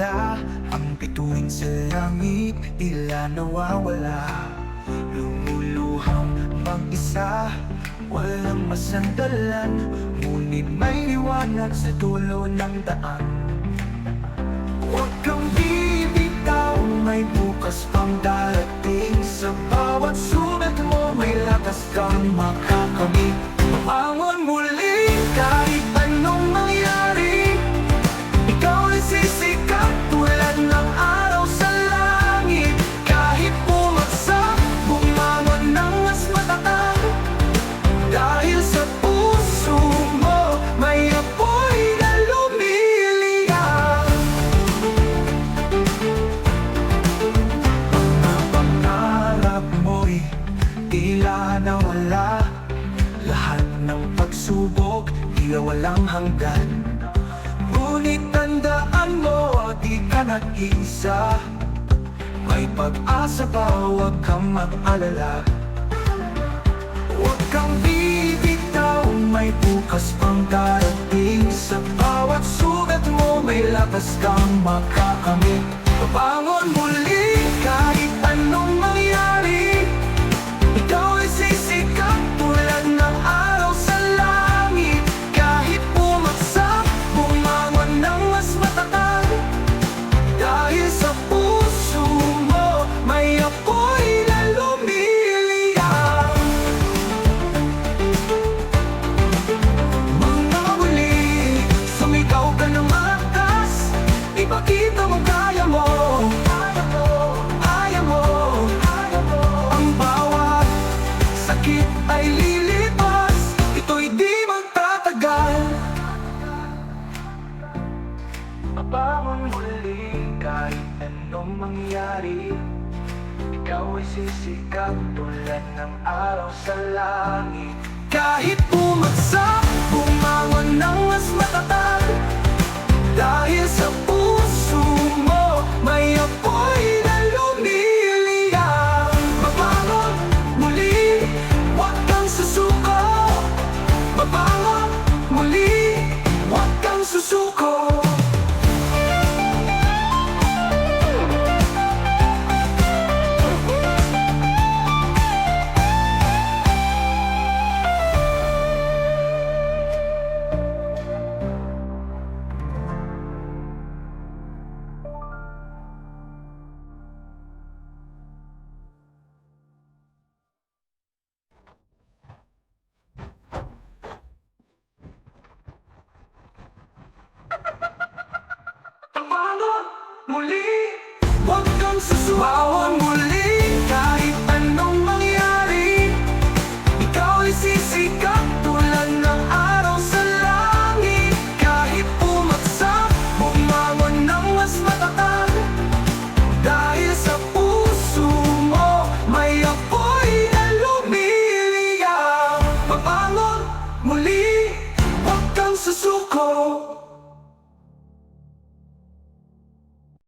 ganda, ang bituin sa langit, tila nawawala. Lumuluhang mag-isa, walang masandalan, ngunit may liwanag sa dulo ng daan. Huwag kang bibitaw, may bukas pang darating. Sa bawat sulat mo, may lakas kang makakamit. Mabangon muli kahit anong mangyari, ikaw ay sisikat tulad ng araw sa langit. Kahit bumagsak, bumangon ng mas matatag, dahil sa puso mo may apoy na lumiliyang. Mga pangarap mo'y tila nawala, lahat ng pagsubok tila walang hanggan. Ngunit tandaan mo, di ka nag-iisa, may pag-asa pa, huwag kang mag-alala. Huwag kang bibitaw, may bukas pang darating. Sa bawat sugat mo, may lakas kang makakamit. Babangon muli kahit anong mangyari, ikaw ay sisikat tulad ng araw sa langit. Kahit bumagsak, bumangon ng mas matatag, dahil sa puso mo may apoy na lumiliyang. Mga muli, sumigaw ka ng malakas, ipakita mo kaya mo. Kaya mo, kaya mo. Ang bawat sakit ay lilipas, ito'y di magtatagal. Mabangon muli kahit anong mangyari, ikaw ay sisikat tulad ng araw sa langit. Kahit bumagsak, bumangon ng mas matatag, dahil sa puso mo may apoy na lumiliyang. Mabangon muli, huwag kang susuko. Mabangon muli, huwag kang susuko. Mabangon muli, huwag kang susuko.